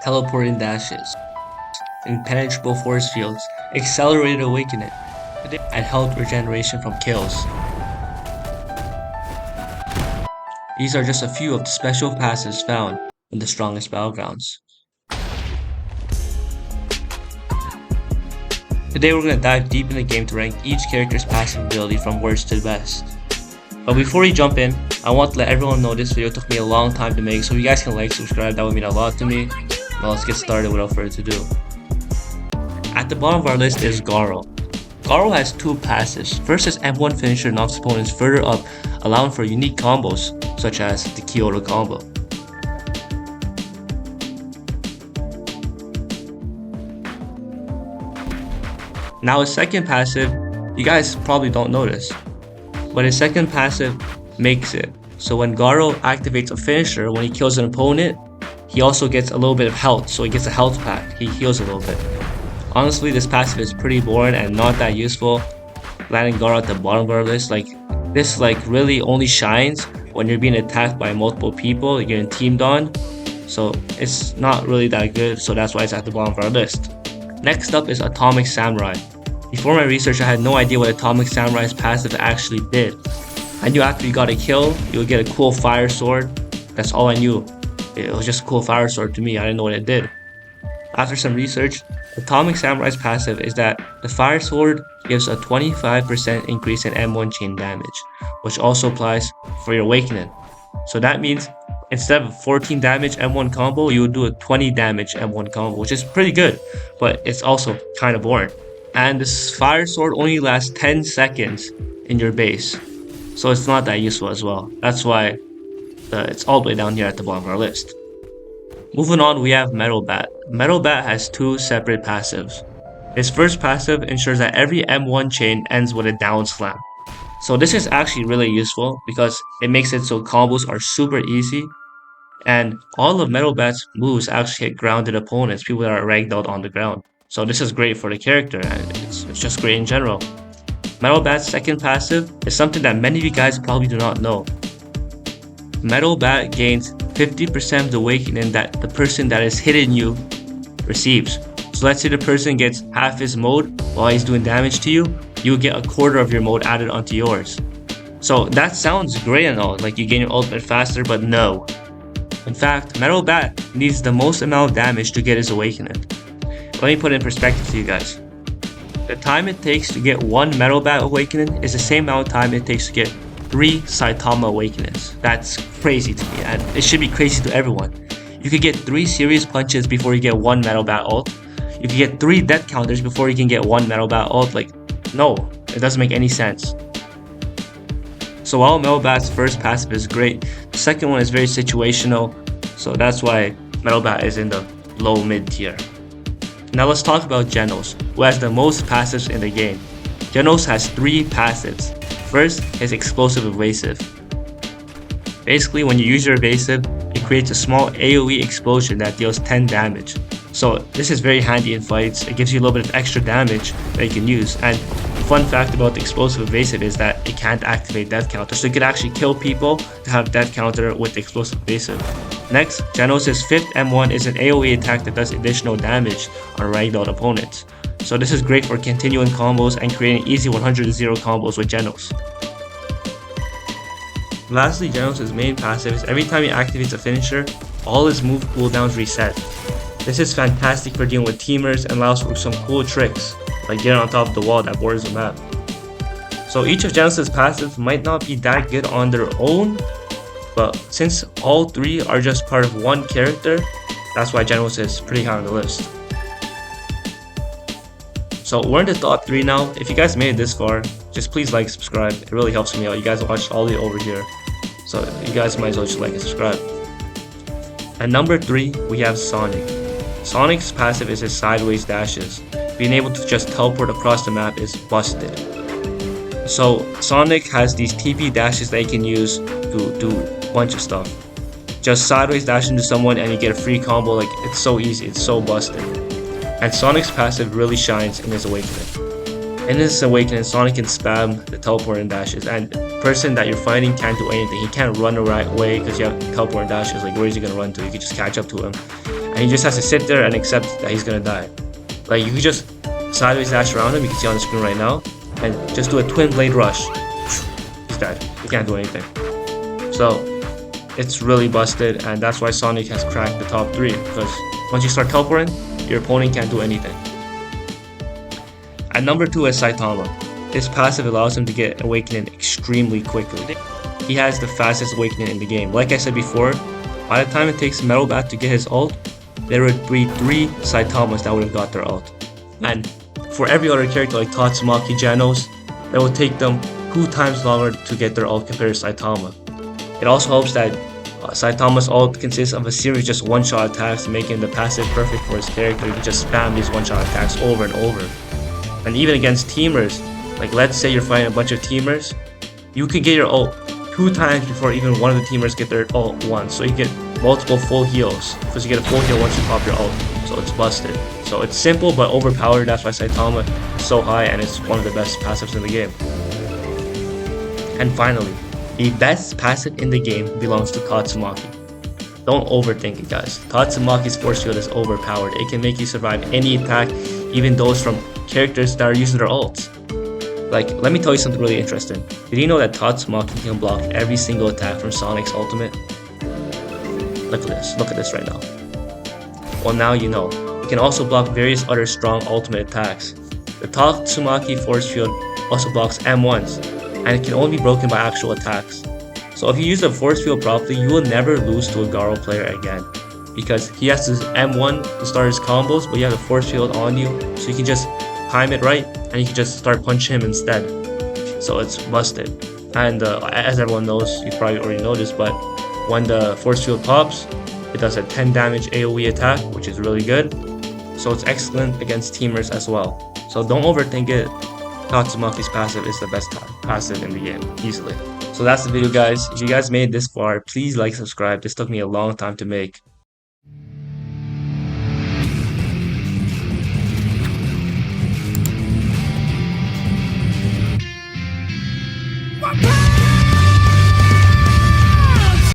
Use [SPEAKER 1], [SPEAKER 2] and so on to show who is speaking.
[SPEAKER 1] teleporting dashes, impenetrable force fields, accelerated awakening, and health regeneration from kills. These are just a few of the special passives found in the strongest battlegrounds. Today we're going to dive deep in the game to rank each character's passive ability from worst to best. But before we jump in, I want to let everyone know this video took me a long time to make, so if you guys can like, subscribe, that would mean a lot to me. Now let's get started without further ado. At the bottom of our list is Garou. Garou has two passives. First is M1 finisher knocks opponents further up, allowing for unique combos, such as the Kyoto combo. Now his second passive, you guys probably don't notice, but his second passive makes it. So when Garou activates a finisher, when he kills an opponent, he also gets a little bit of health, so he gets a health pack, he heals a little bit. Honestly, this passive is pretty boring and not that useful. Landing Garou at the bottom of our list, this really only shines when you're being attacked by multiple people, you're getting teamed on, so it's not really that good, so that's why it's at the bottom of our list. Next up is Atomic Samurai. Before my research, I had no idea what Atomic Samurai's passive actually did. I knew after you got a kill, you would get a cool fire sword. That's all I knew. It was just a cool fire sword to me, I didn't know what it did. After some research, Atomic Samurai's passive is that the fire sword gives a 25% increase in M1 chain damage, which also applies for your awakening. So that means instead of 14 damage M1 combo, you would do a 20 damage M1 combo, which is pretty good, but it's also kind of boring. And this fire sword only lasts 10 seconds in your base, so it's not that useful as well. That's why it's all the way down here at the bottom of our list. Moving on, we have Metal Bat. Metal Bat has two separate passives. His first passive ensures that every M1 chain ends with a down slam. So this is actually really useful because it makes it so combos are super easy, and all of Metal Bat's moves actually hit grounded opponents, people that are ragdolled on the ground. So this is great for the character, and it's just great in general. Metal Bat's second passive is something that many of you guys probably do not know. Metal Bat gains 50% of the awakening that the person that is hitting you receives. So let's say the person gets half his mode while he's doing damage to you, you get a quarter of your mode added onto yours. So that sounds great and all, like you gain your ultimate faster, but no. In fact, Metal Bat needs the most amount of damage to get his awakening. Let me put it in perspective to you guys. The time it takes to get one Metal Bat awakening is the same amount of time it takes to get 3 Saitama awakenings. That's crazy to me, and it should be crazy to everyone. You could get 3 serious punches before you get one Metal Bat ult. You could get 3 death counters before you can get one Metal Bat ult. No, it doesn't make any sense. So while Metal Bat's first passive is great, the second one is very situational, so that's why Metal Bat is in the low mid tier. Now let's talk about Genos, who has the most passives in the game. Genos has 3 passives. First is Explosive Evasive. Basically, when you use your evasive, it creates a small AoE explosion that deals 10 damage. So this is very handy in fights. It gives you a little bit of extra damage that you can use. And the fun fact about the Explosive Evasive is that it can't activate death counter, so you could actually kill people to have death counter with the Explosive Evasive. Next, Genos' 5th M1 is an AoE attack that does additional damage on ragdolled opponents. So this is great for continuing combos and creating easy 100-0 combos with Genos. Lastly, Genos' main passive is every time he activates a finisher, all his move cooldowns reset. This is fantastic for dealing with teamers and allows for some cool tricks, like getting on top of the wall that borders the map. So each of Genos' passives might not be that good on their own, but since all 3 are just part of one character, that's why Genos is pretty high on the list. So we're in the top 3 now. If you guys made it this far, just please like, subscribe. It really helps me out. You guys watched all the way over here, so you guys might as well just like and subscribe. At number 3, we have Sonic. Sonic's passive is his sideways dashes. Being able to just teleport across the map is busted. So Sonic has these TP dashes that you can use to do a bunch of stuff. Just sideways dash into someone and you get a free combo. It's so easy, it's so busted. And Sonic's passive really shines in his awakening. In his awakening, Sonic can spam the teleporting dashes, and the person that you're fighting can't do anything. He can't run the right way because you have teleporting dashes. Where is he gonna run to? You can just catch up to him. And and he just has to sit there and accept that he's gonna die. Like, you can just sideways dash around him, you can see on the screen right now, and just do a twin blade rush. He's dead. He can't do anything. So it's really busted, and that's why Sonic has cracked the top 3, because once you start teleporting, your opponent can't do anything. At number 2 is Saitama. His passive allows him to get awakening extremely quickly. He has the fastest awakening in the game. Like I said before, by the time it takes Metal Bat to get his ult, there would be 3 Saitamas that would have got their ult. And for every other character like Tatsumaki, Genos, it will take them 2 times longer to get their ult compared to Saitama. It also helps that Saitama's ult consists of a series of just one-shot attacks, making the passive perfect for his character. He can just spam these one-shot attacks over and over. And even against teamers, like let's say you're fighting a bunch of teamers, you could get your ult 2 times before even one of the teamers get their ult once. So you get multiple full heals, because you get a full heal once you pop your ult. So it's busted. So it's simple but overpowered. That's why Saitama is so high, and it's one of the best passives in the game. And finally, the best passive in the game belongs to Tatsumaki. Don't overthink it, guys. Tatsumaki's force field is overpowered. It can make you survive any attack, even those from characters that are using their ults. Like, let me tell you something really interesting. Did you know that Tatsumaki can block every single attack from Sonic's ultimate? Look at this right now. Well, now you know. It can also block various other strong ultimate attacks. The Tatsumaki force field also blocks M1s, and it can only be broken by actual attacks. So if you use the force field properly, you will never lose to a Garou player again, because he has to M1 to start his combos, but you have the force field on you, so you can just time it right, and you can just start punching him instead. So it's busted. And as everyone knows, you probably already know this, but when the force field pops, it does a 10 damage AoE attack, which is really good. So it's excellent against teamers as well. So don't overthink it. Tatsumaki's passive is the best passive in the game, easily. So that's the video, guys. If you guys made it this far, please like, subscribe. This took me a long time to make.